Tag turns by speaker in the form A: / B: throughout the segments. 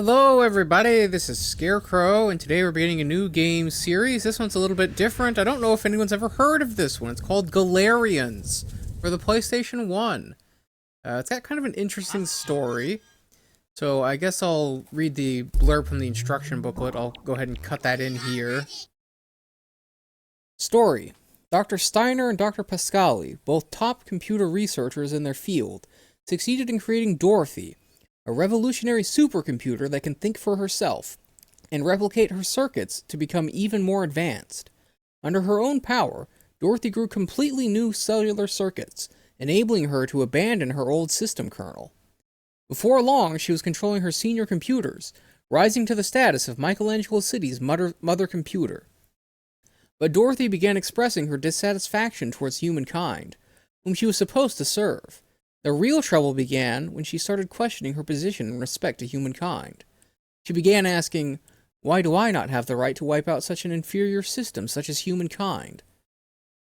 A: Hello everybody, this is Scarecrow, and today we're beginning a new game series. This one's a little bit different. I don't know if anyone's ever heard of this one. It's called Galerians for the PlayStation 1. It's got kind of an interesting story. So I guess I'll read the blurb from the instruction booklet. I'll go ahead and cut that in here. Story. Dr. Steiner and Dr. Pascali, both top computer researchers in their field, succeeded in creating Dorothy, a revolutionary supercomputer that can think for herself and replicate her circuits to become even more advanced. Under her own power, Dorothy grew completely new cellular circuits, enabling her to abandon her old system kernel. Before long, she was controlling her senior computers, rising to the status of Michelangelo City's mother computer. But Dorothy began expressing her dissatisfaction towards humankind, whom she was supposed to serve. The real trouble began when she started questioning her position in respect to humankind. She began asking, why do I not have the right to wipe out such an inferior system such as humankind?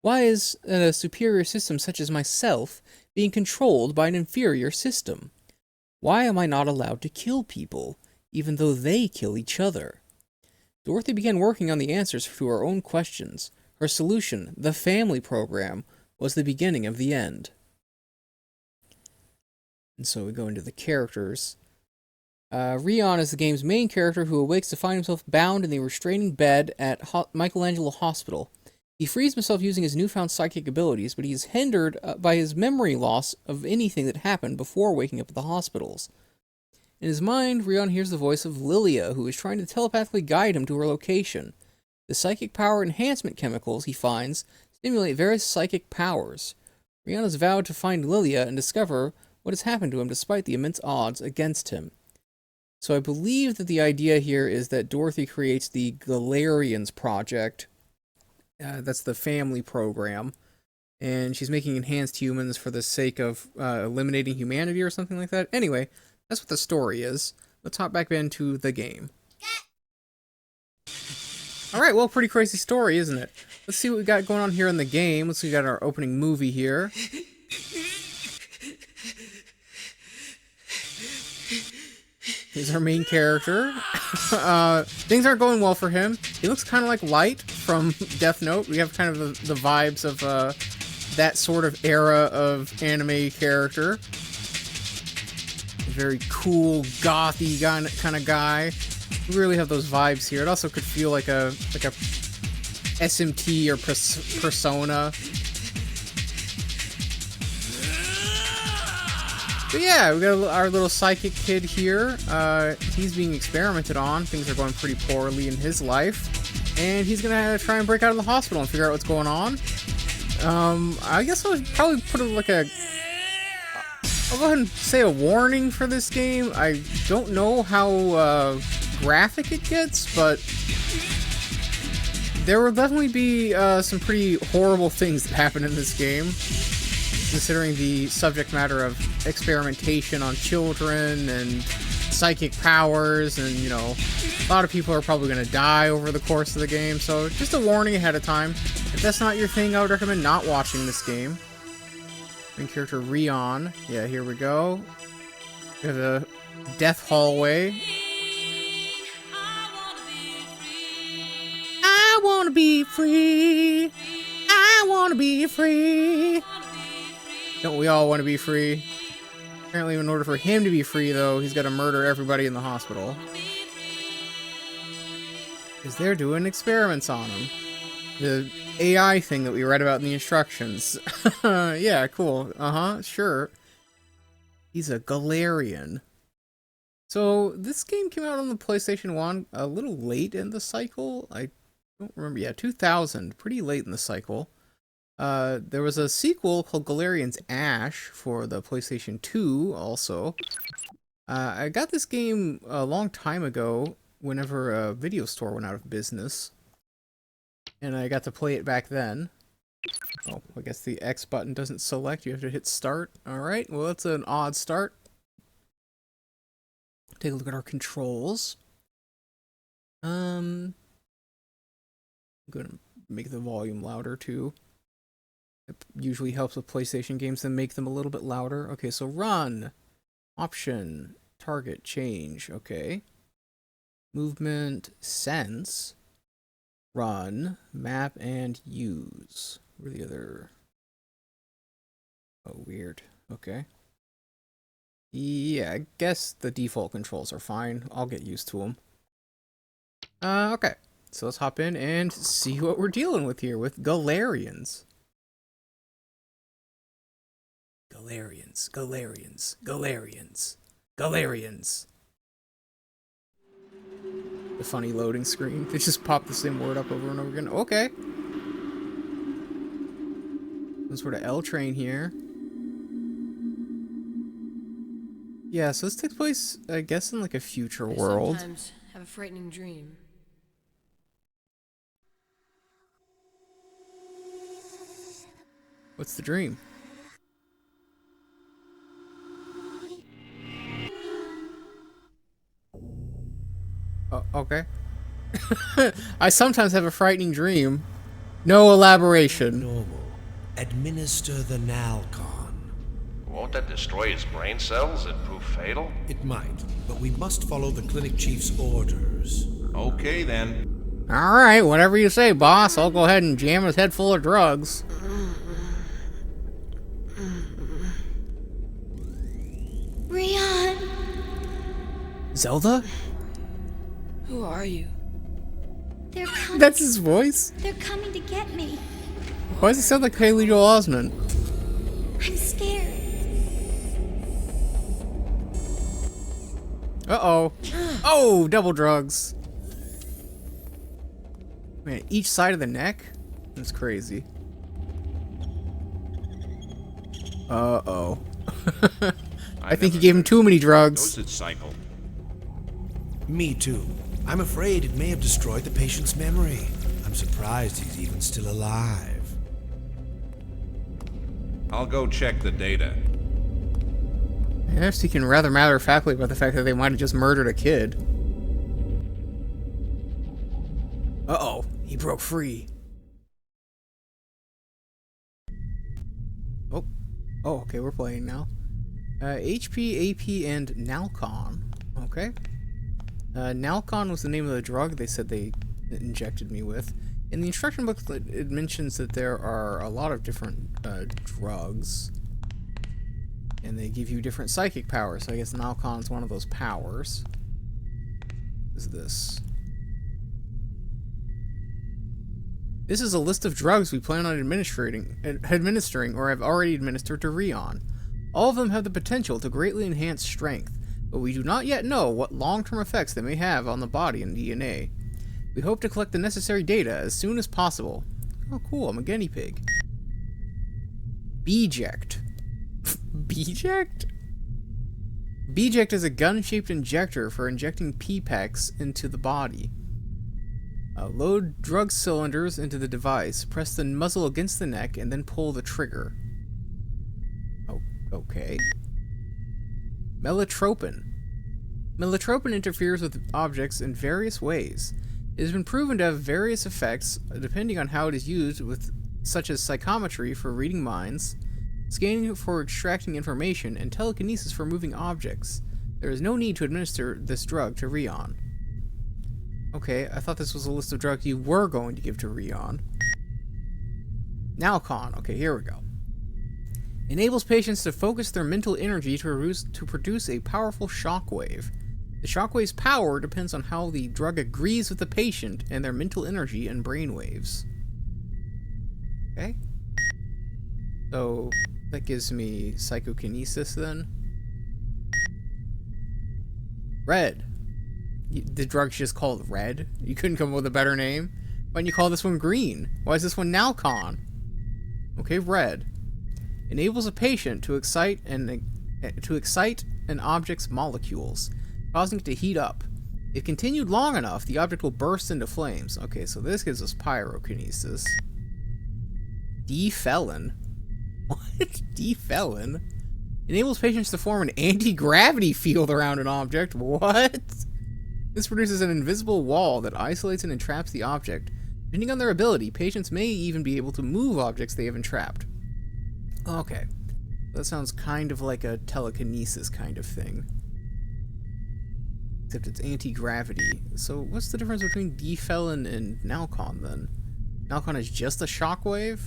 A: Why is a superior system such as myself being controlled by an inferior system? Why am I not allowed to kill people, even though they kill each other? Dorothy began working on the answers to her own questions. Her solution, the family program, was the beginning of the end. And so we go into the characters. Rion is the game's main character who awakes to find himself bound in the restraining bed at Michelangelo Hospital. He frees himself using his newfound psychic abilities, but he is hindered by his memory loss of anything that happened before waking up at the hospitals. In his mind, Rion hears the voice of Lilia, who is trying to telepathically guide him to her location. The psychic power enhancement chemicals he finds stimulate various psychic powers. Rion has vowed to find Lilia and discover what has happened to him despite the immense odds against him. So I believe that the idea here is that Dorothy creates the Galerians project. That's the family program. And she's making enhanced humans for the sake of eliminating humanity or something like that. Anyway, that's what the story is. Let's hop back into the game. Alright, well, pretty crazy story, isn't it? Let's see what we got going on here in the game. Let's see, we got our opening movie here. He's our main character. Things aren't going well for him. He looks kind of like Light from Death Note. We have kind of the vibes of that sort of era of anime character. Very cool, gothy kind of guy. We really have those vibes here. It also could feel like a SMT or Persona. But yeah, we got our little psychic kid here. He's being experimented on. Things are going pretty poorly in his life. And he's gonna try and break out of the hospital and figure out what's going on. I guess I would probably put I'll go ahead and say a warning for this game. I don't know how graphic it gets, but there will definitely be some pretty horrible things that happen in this game, considering the subject matter of experimentation on children and psychic powers, and, you know, a lot of people are probably going to die over the course of the game, so just a warning ahead of time. If that's not your thing, I would recommend not watching this game. Main character Rion. Yeah, here we go. We have a death hallway. I wanna be free. I wanna be free. Don't we all want to be free? Apparently, in order for him to be free, though, he's got to murder everybody in the hospital. Because they're doing experiments on him. The AI thing that we read about in the instructions. Yeah, cool. Sure. He's a Galerian. So, this game came out on the PlayStation 1 a little late in the cycle. I don't remember. Yeah, 2000. Pretty late in the cycle. There was a sequel called Galerians Ash for the PlayStation 2 also. I got this game a long time ago whenever a video store went out of business. And I got to play it back then. Oh, I guess the X button doesn't select. You have to hit start. Alright, well that's an odd start. Take a look at our controls. I'm gonna make the volume louder too. It usually helps with PlayStation games to make them a little bit louder. Okay, so run. Option. Target. Change. Okay. Movement, sense, run, map, and use. Where are the other... Oh, weird. Okay. Yeah, I guess the default controls are fine. I'll get used to them. Okay. So let's hop in and see what we're dealing with here with Galerians. Galerians, Galerians, Galerians, Galerians. The funny loading screen. They just pop the same word up over and over again. Okay. Some sort of L train here. Yeah, so this takes place, I guess, in like a future world.
B: Sometimes have a frightening dream.
A: What's the dream? Oh, okay. I sometimes have a frightening dream. No elaboration.
C: Normal. Administer the Nalcon.
D: Won't that destroy his brain cells and prove fatal?
C: It might, but we must follow the clinic chief's orders.
D: Okay then.
A: Alright, whatever you say, boss. I'll go ahead and jam his head full of drugs.
E: Rion!
A: Zelda?
B: Who are you?
E: They're coming.
A: That's his voice?
E: They're coming to get me.
A: Why does it sound like Haley Joel Osment?
E: I'm scared.
A: Uh-oh. Oh, double drugs. Man, each side of the neck? That's crazy. Uh-oh. I think he gave him too many drugs.
D: Dosage cycle.
C: Me too. I'm afraid it may have destroyed the patient's memory. I'm surprised he's even still alive.
D: I'll go check the data.
A: Yeah, speaking rather matter-of-factly about the fact that they might have just murdered a kid. Uh-oh, he broke free. Oh, okay, we're playing now. HP, AP, and Nalcon. Okay. Nalcon was the name of the drug they said they injected me with. In the instruction booklet, it mentions that there are a lot of different drugs. And they give you different psychic powers. So I guess Nalcon is one of those powers. What is this? This is a list of drugs we plan on administering or have already administered to Rion. All of them have the potential to greatly enhance strength, but we do not yet know what long-term effects they may have on the body and DNA. We hope to collect the necessary data as soon as possible. Oh cool, I'm a guinea pig. Beject. Beject? Beject is a gun-shaped injector for injecting PPEX into the body. Load drug cylinders into the device, press the muzzle against the neck, and then pull the trigger. Oh, okay. Melotropin. Melotropin interferes with objects in various ways. It has been proven to have various effects depending on how it is used, such as psychometry for reading minds, scanning for extracting information, and telekinesis for moving objects. There is no need to administer this drug to Rion. Okay, I thought this was a list of drugs you were going to give to Rion. Nalcon. Okay, here we go. Enables patients to focus their mental energy to produce a powerful shockwave. The shockwave's power depends on how the drug agrees with the patient and their mental energy and brainwaves. Okay. So, that gives me psychokinesis then. Red. The drug's just called Red? You couldn't come up with a better name? Why didn't you call this one Green? Why is this one Nalcon? Okay, Red. Enables a patient to excite an object's molecules, causing it to heat up. If continued long enough, the object will burst into flames. Okay, so this gives us pyrokinesis. Defelon. What? Defelon? Enables patients to form an anti-gravity field around an object. What? This produces an invisible wall that isolates and entraps the object. Depending on their ability, patients may even be able to move objects they have entrapped. Okay. That sounds kind of like a telekinesis kind of thing. Except it's anti-gravity. So what's the difference between Defel and Nalcon then? Nalcon is just a shockwave?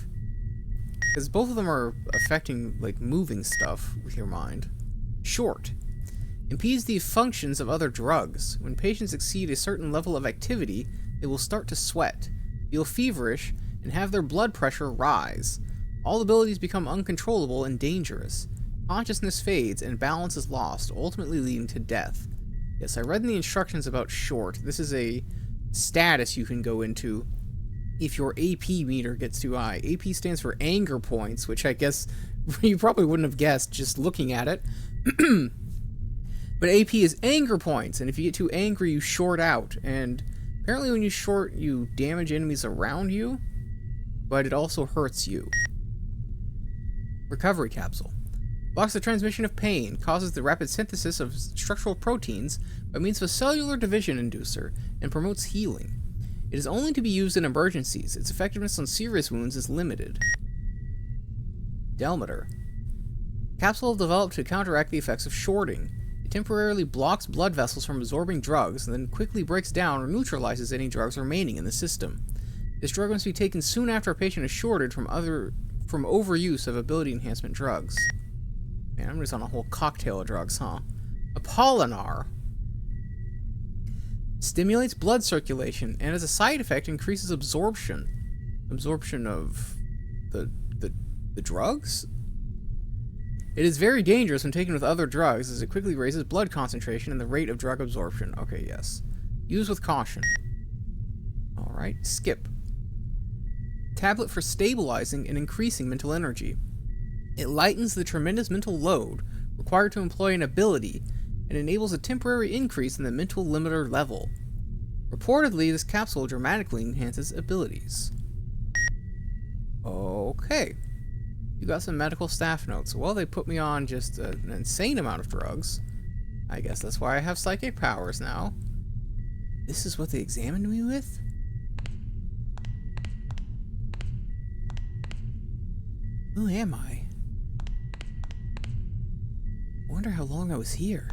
A: Because both of them are affecting, like, moving stuff with your mind. Short. Impedes the functions of other drugs. When patients exceed a certain level of activity, they will start to sweat, feel feverish, and have their blood pressure rise. All abilities become uncontrollable and dangerous. Consciousness fades and balance is lost, ultimately leading to death. Yes, I read in the instructions about short. This is a status you can go into if your AP meter gets too high. AP stands for anger points, which I guess you probably wouldn't have guessed just looking at it. But AP is anger points, and if you get too angry, you short out. And apparently when you short, you damage enemies around you, but it also hurts you. Recovery capsule. Blocks the transmission of pain, causes the rapid synthesis of structural proteins by means of a cellular division inducer, and promotes healing. It is only to be used in emergencies. Its effectiveness on serious wounds is limited. Delmeter. Capsule developed to counteract the effects of shorting. It temporarily blocks blood vessels from absorbing drugs, and then quickly breaks down or neutralizes any drugs remaining in the system. This drug must be taken soon after a patient is shorted from overuse of ability enhancement drugs. Man, I'm just on a whole cocktail of drugs, huh? Apollinar. Stimulates blood circulation, and as a side effect increases absorption. Absorption of the drugs? It is very dangerous when taken with other drugs, as it quickly raises blood concentration and the rate of drug absorption. Okay, yes. Use with caution. Alright, skip. Tablet for stabilizing and increasing mental energy. It lightens the tremendous mental load required to employ an ability, and enables a temporary increase in the mental limiter level. Reportedly, this capsule dramatically enhances abilities. Okay. You got some medical staff notes. Well, they put me on just an insane amount of drugs. I guess that's why I have psychic powers now. This is what they examined me with? Who am I? I wonder how long I was here.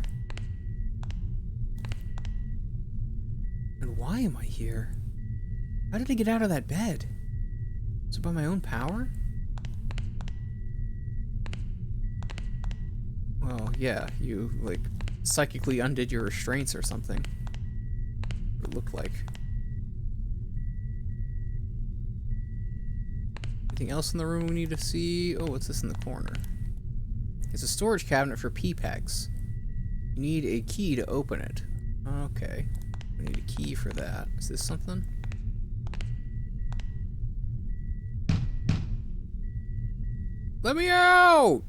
A: And why am I here? How did I get out of that bed? Was it by my own power? Well, yeah, you, like, psychically undid your restraints or something. What it looked like. Anything else in the room we need to see? Oh, what's this in the corner? It's a storage cabinet for P-PEX. You need a key to open it. Okay. We need a key for that. Is this something? Let me out!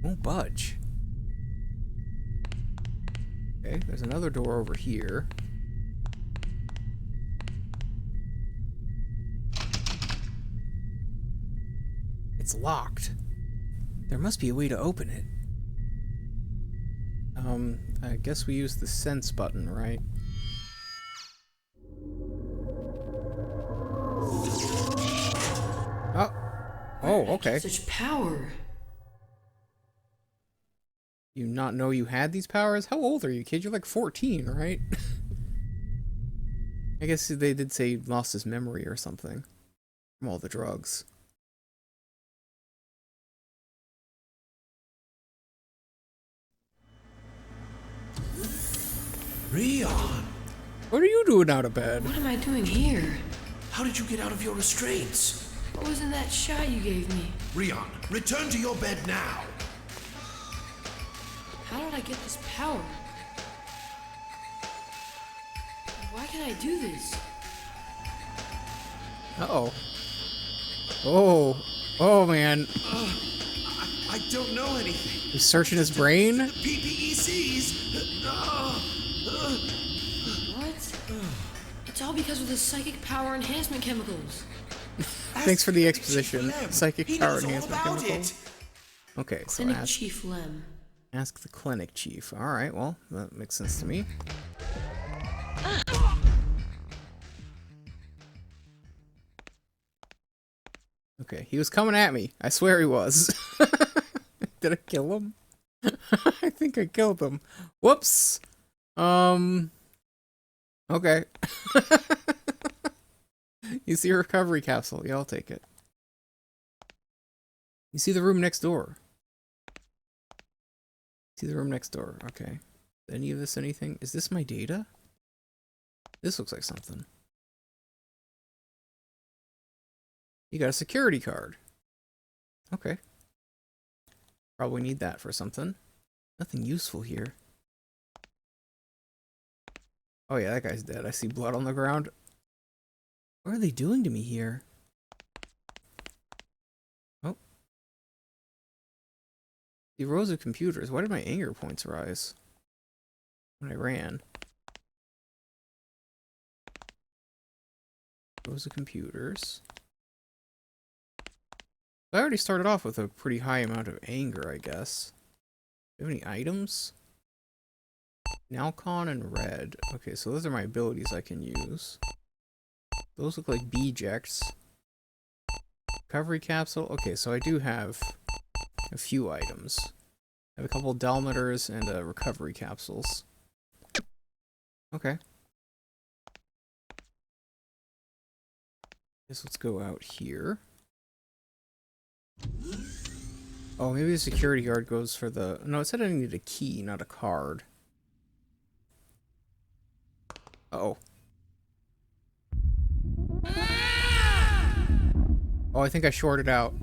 A: Won't budge. Okay, there's another door over here. It's locked. There must be a way to open it. I guess we use the sense button, right? Oh. Oh, okay.
B: Such power.
A: You not know you had these powers? How old are you, kid? You're like 14, right? I guess they did say he lost his memory or something from all the drugs.
C: Rion!
A: What are you doing out of bed?
B: What am I doing here?
C: How did you get out of your restraints?
B: What was in that shot you gave me?
C: Rion, return to your bed now!
B: How did I get this power? Why can I do this?
A: Uh-oh. Oh. Oh, man.
C: I don't know anything.
A: He's searching his brain?
C: PPECs!
B: What? It's all because of the psychic power enhancement chemicals.
A: Thanks for the exposition. Psychic
C: He
A: power
C: knows all
A: enhancement
C: about
A: chemicals.
C: it.
A: Okay, so
B: Clinic Chief Lem.
A: ask the clinic chief. Alright, well, that makes sense to me. Okay, he was coming at me. I swear he was. Did I kill him? I think I killed him. Whoops! Okay. You see a recovery capsule. Yeah, I'll take it. You see the room next door. See the room next door. Okay. Any of this anything? Is this my data? This looks like something. You got a security card. Okay. Probably need that for something. Nothing useful here. Oh yeah, that guy's dead. I see blood on the ground. What are they doing to me here? Oh. The rows of computers. Why did my anger points rise? When I ran. Rows of computers. I already started off with a pretty high amount of anger, I guess. Do you have any items? Nalcon and red. Okay, so those are my abilities I can use. Those look like B-jects. Recovery capsule. Okay, so I do have a few items. I have a couple delmeters and recovery capsules. Okay. Guess let's go out here. Oh, maybe the security guard goes for the... No, it said I needed a key, not a card. Uh-oh. Oh, I think I shorted out.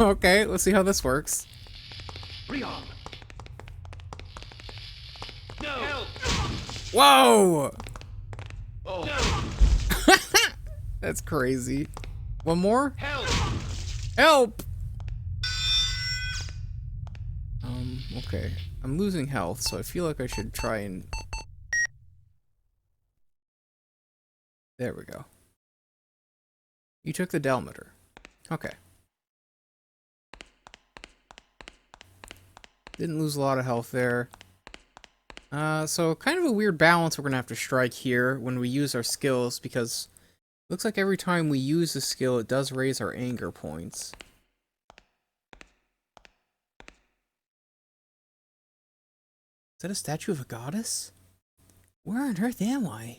A: Okay, let's see how this works.
D: Rion! No! Help!
A: Whoa!
D: Oh! No.
A: That's crazy. One more?
D: Help!
A: Help! Okay. I'm losing health, so I feel like I should try and... There we go. You took the delmeter. Okay. Didn't lose a lot of health there. So kind of a weird balance we're gonna have to strike here when we use our skills, because it looks like every time we use the skill, it does raise our anger points. Is that a statue of a goddess? Where on earth am I?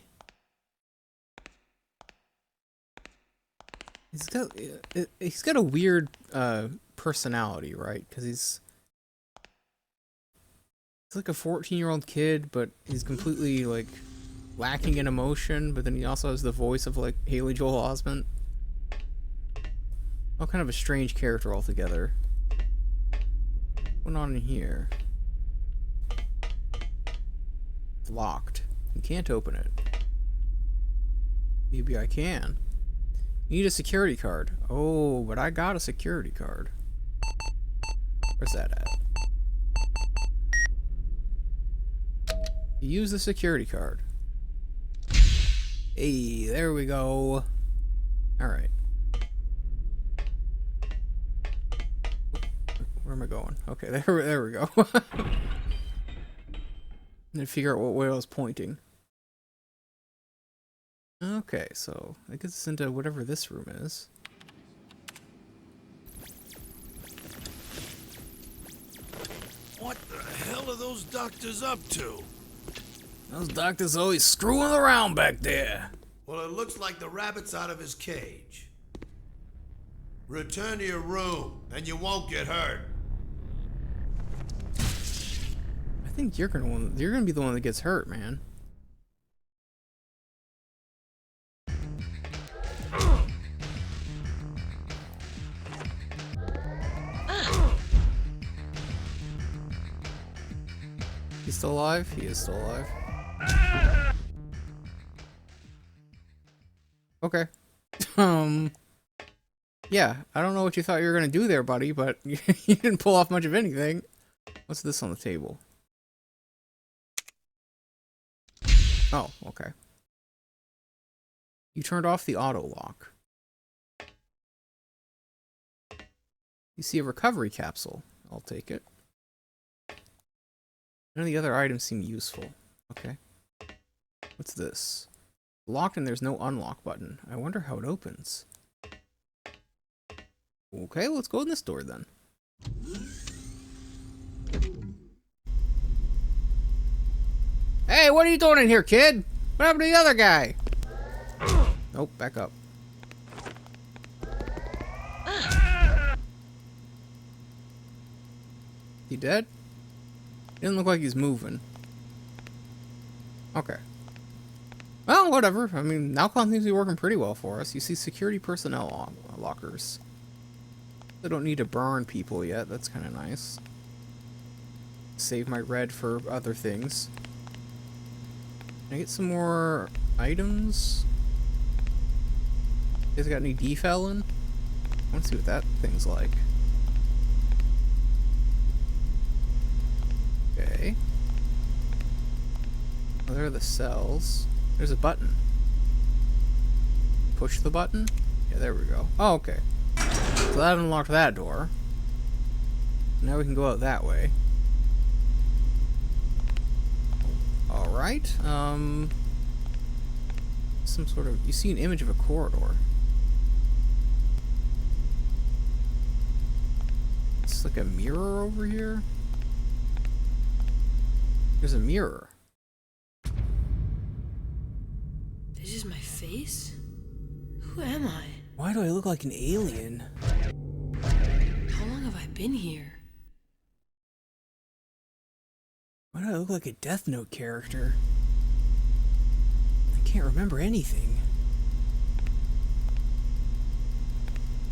A: He's got a weird personality, right? Because he's like a 14-year-old kid, but he's completely like lacking in emotion. But then he also has the voice of like Haley Joel Osment. All kind of a strange character altogether. What's going on in here? It's locked. You can't open it. Maybe I can. You need a security card. Oh, but I got a security card. Where's that at? Use the security card. Hey, there we go. Alright. Where am I going? Okay, there we go. And figure out what way I was pointing. Okay, so I guess it's into whatever this room is.
C: What the hell are those doctors up to?
A: Those doctors always screwing around back there.
C: Well, it looks like the rabbit's out of his cage. Return to your room, and you won't get hurt.
A: I think you're gonna be the one that gets hurt, man. He's still alive? He is still alive. Okay. Yeah, I don't know what you thought you were gonna do there, buddy, but you didn't pull off much of anything. What's this on the table? Oh, okay. You turned off the auto lock. You see a recovery capsule. I'll take it. None of the other items seem useful. Okay. What's this? Locked and there's no unlock button. I wonder how it opens. Okay, let's go in this door then. Hey, what are you doing in here, kid? What happened to the other guy? Nope, back up. He dead? He doesn't look like he's moving. Okay. Well, whatever. I mean, Nalcon seems to be working pretty well for us. You see security personnel lockers. They don't need to burn people yet. That's kind of nice. Save my red for other things. Can I get some more items? You guys got any defal in? I want to see what that thing's like. Okay. Oh, there are the cells. There's a button. Push the button? Yeah, there we go. Oh, okay. So that unlocked that door. Now we can go out that way. Alright, some sort of... You see an image of a corridor. It's like a mirror over here. There's a mirror.
B: This is my face? Who am I?
A: Why do I look like an alien?
B: How long have I been here?
A: Why do I look like a Death Note character? I can't remember anything.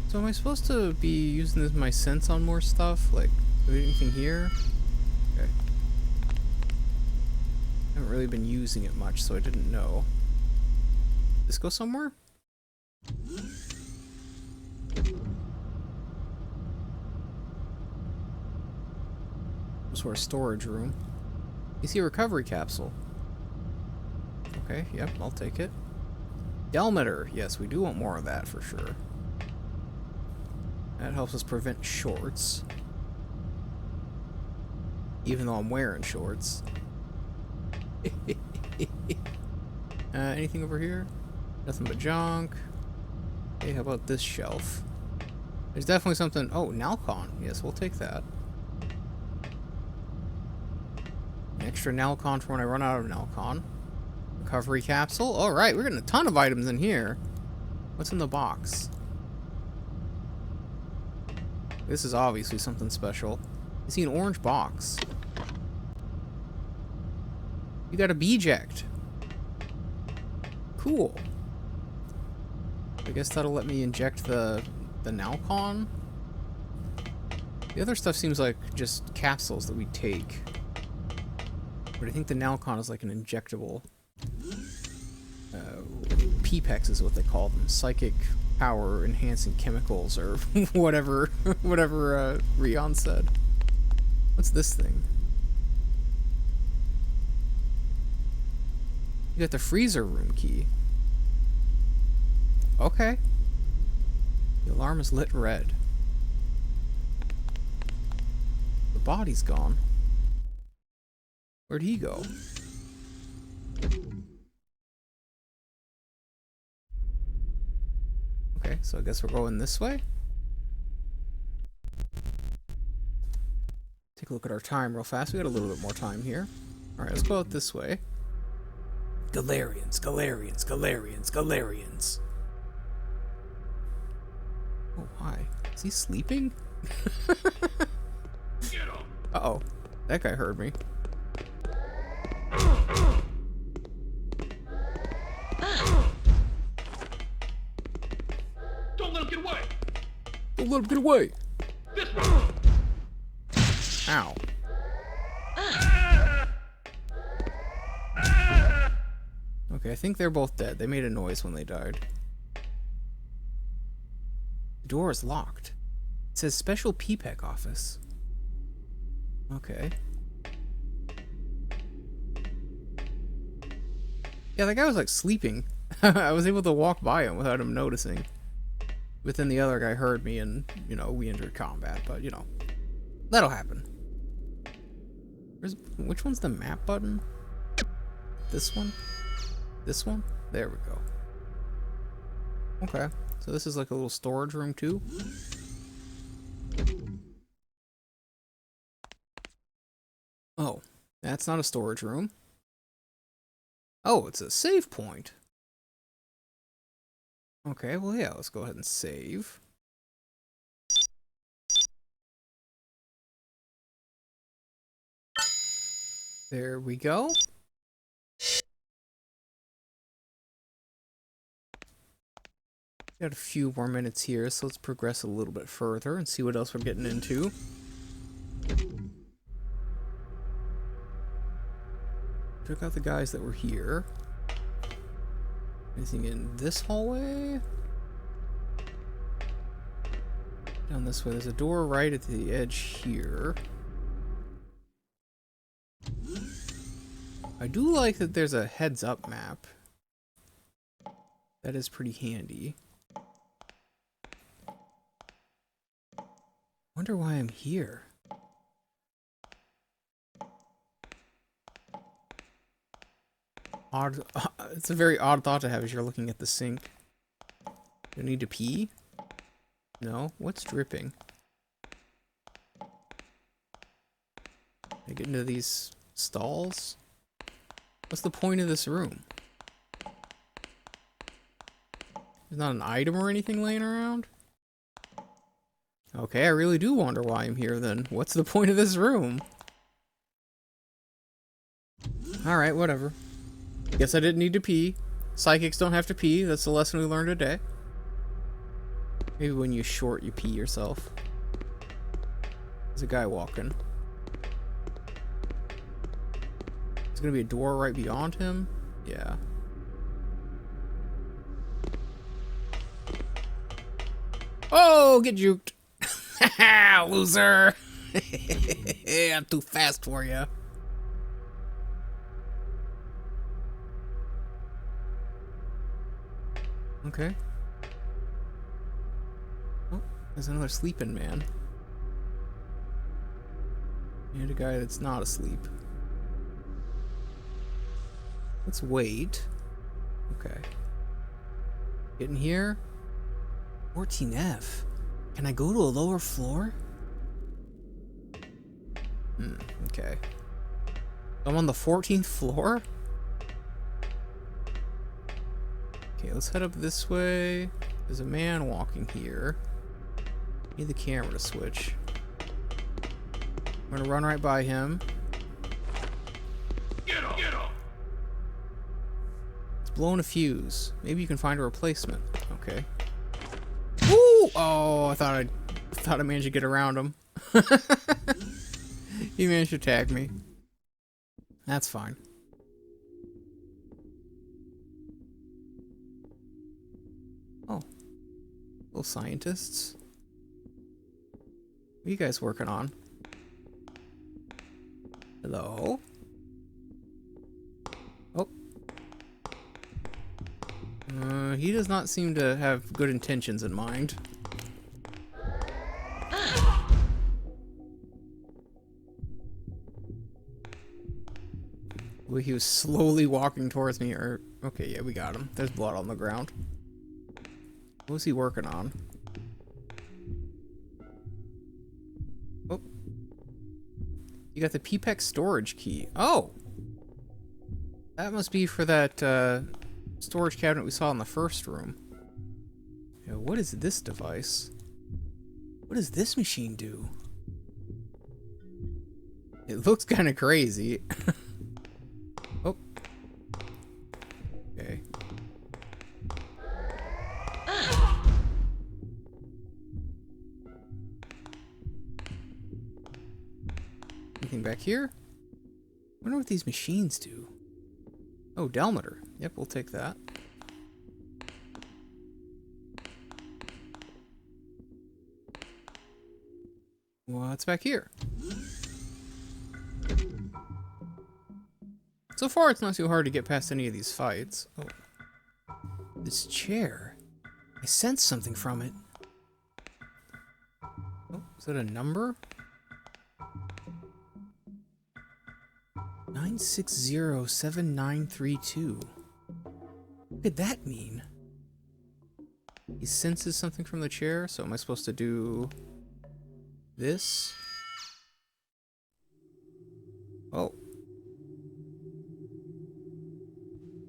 A: So am I supposed to be using my sense on more stuff? Like, do anything here? Okay. I haven't really been using it much, so I didn't know. This go somewhere? This for a storage room. You see a recovery capsule. Okay, yep, I'll take it. Delmeter. Yes, we do want more of that for sure. That helps us prevent shorts. Even though I'm wearing shorts. Anything over here? Nothing but junk. Hey, how about this shelf? There's definitely something... Oh, Nalcon. Yes, we'll take that. An extra Nalcon for when I run out of Nalcon. Recovery capsule. Alright, we're getting a ton of items in here. What's in the box? This is obviously something special. You see an orange box. You got a B-ject. Cool. I guess that'll let me inject the Nalcon. The other stuff seems like just capsules that we take. But I think the Nalcon is like an injectable. PPEX is what they call them. Psychic power enhancing chemicals or whatever Rion said. What's this thing? You got the freezer room key. Okay. The alarm is lit red. The body's gone. Where'd he go? Okay, so I guess we're going this way. Take a look at our time real fast. We got a little bit more time here. Alright, let's go out this way. Galerians, Galerians, Galerians, Galerians. Oh, why? Is he sleeping? Uh-oh. That guy heard me.
F: Don't let him get away!
A: Don't let him get away!
F: This way!
A: Ow. Okay, I think they're both dead. They made a noise when they died. The door is locked. It says Special PPEC Office. Okay. Yeah, that guy was like sleeping. I was able to walk by him without him noticing. But then the other guy heard me and, you know, we entered combat. But, you know, that'll happen. Which one's the map button? This one? This one? There we go. Okay. So this is like a little storage room too? Oh. That's not a storage room. Oh, it's a save point. Okay, well, yeah, let's go ahead and save. There we go. Got a few more minutes here, so let's progress a little bit further and see what else we're getting into. Took out the guys that were here. Anything in this hallway? Down this way, there's a door right at the edge here. I do like that there's a heads-up map. That is pretty handy. Wonder why I'm here. Odd. It's a very odd thought to have as you're looking at the sink. Do I need to pee? No? What's dripping? Can I get into these stalls? What's the point of this room? There's not an item or anything laying around? Okay, I really do wonder why I'm here then. What's the point of this room? Alright, whatever. Guess I didn't need to pee. Psychics don't have to pee. That's the lesson we learned today. Maybe when you short, you pee yourself. There's a guy walking. There's gonna be a door right beyond him? Yeah. Oh, get juked! Haha, loser! I'm too fast for you. Okay. Oh, there's another sleeping man. And a guy that's not asleep. Let's wait. Okay. Get in here. 14F. Can I go to a lower floor? Okay. I'm on the 14th floor? Okay, let's head up this way. There's a man walking here. Need the camera to switch. I'm gonna run right by him.
D: Get up! Get up!
A: It's blowing a fuse. Maybe you can find a replacement. Okay. Ooh! Oh, I thought I managed to get around him. He managed to tag me. That's fine. Oh. Little scientists. What are you guys working on? Hello? Oh. He does not seem to have good intentions in mind. Well, he was slowly walking towards me, or... Okay, yeah, we got him. There's blood on the ground. What was he working on? Oh. You got the PPEX storage key. Oh! That must be for that, storage cabinet we saw in the first room. Yeah, what is this device? What does this machine do? It looks kind of crazy. Oh. Okay. Anything back here? I wonder what these machines do. Oh, Delmeter. Yep, we'll take that. What's back here? So far, it's not too hard to get past any of these fights. Oh. This chair. I sense something from it. Oh, is that a number? 9607932. What could that mean? He senses something from the chair, so am I supposed to do this? Oh.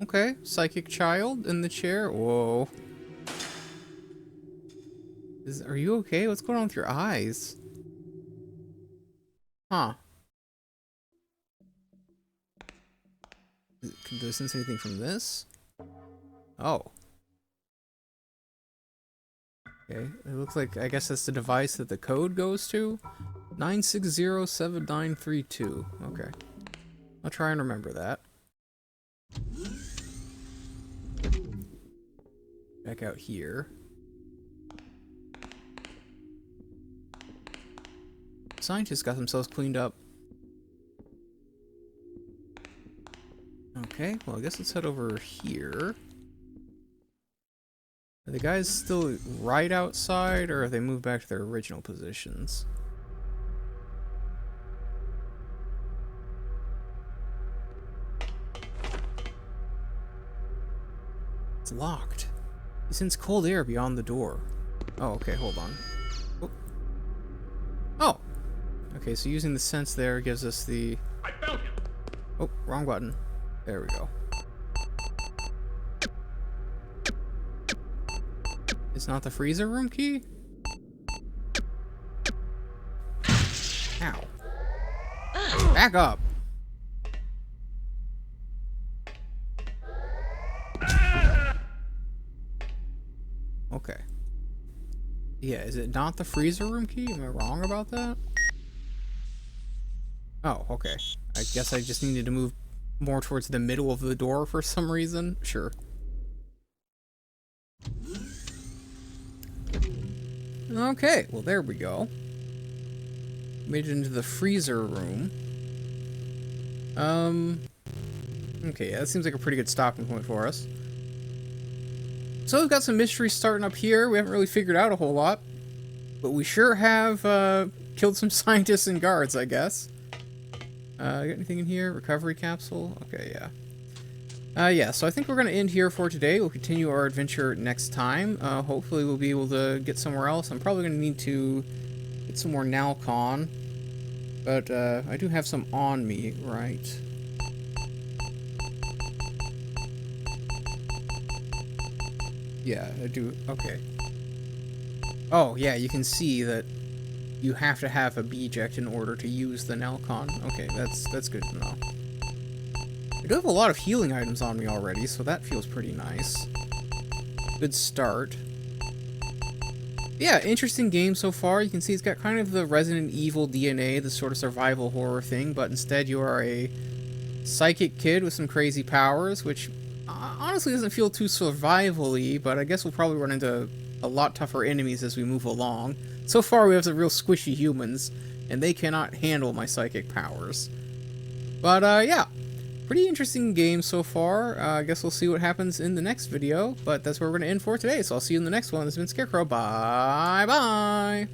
A: Okay, psychic child in the chair. Whoa. Are you okay? What's going on with your eyes? Huh. Can they sense anything from this? Oh. Okay, it looks like, I guess that's the device that the code goes to. 9607932. Okay. I'll try and remember that. Back out here. Scientists got themselves cleaned up. Okay, well I guess let's head over here. Are the guys still right outside, or have they moved back to their original positions? It's locked. You sense cold air beyond the door. Oh, okay, hold on. Oh! Okay, so using the sense there gives us the...
D: I found him!
A: Oh, wrong button. There we go. It's not the freezer room key? Ow. Back up! Okay. Yeah, is it not the freezer room key? Am I wrong about that? Oh, okay. I guess I just needed to move more towards the middle of the door for some reason. Sure. Okay, well there we go. Made it into the freezer room. Okay, yeah, that seems like a pretty good stopping point for us. So we've got some mysteries starting up here. We haven't really figured out a whole lot. But we sure have killed some scientists and guards, I guess. Got anything in here? Recovery capsule? Okay, yeah. Yeah, so I think we're going to end here for today. We'll continue our adventure next time. Hopefully we'll be able to get somewhere else. I'm probably going to need to get some more Nalcon. But I do have some on me, right? Yeah, I do. Okay. Oh, yeah, you can see that you have to have a B-eject in order to use the Nalcon. Okay, that's good to know. I do have a lot of healing items on me already, so that feels pretty nice. Good start. Yeah, interesting game so far. You can see it's got kind of the Resident Evil DNA, the sort of survival horror thing, but instead you are a psychic kid with some crazy powers, which honestly doesn't feel too survival-y, but I guess we'll probably run into a lot tougher enemies as we move along. So far we have some real squishy humans, and they cannot handle my psychic powers. But yeah, pretty interesting game so far. I guess we'll see what happens in the next video, but that's where we're going to end for today, so I'll see you in the next one. This has been Scarecrow. Bye-bye!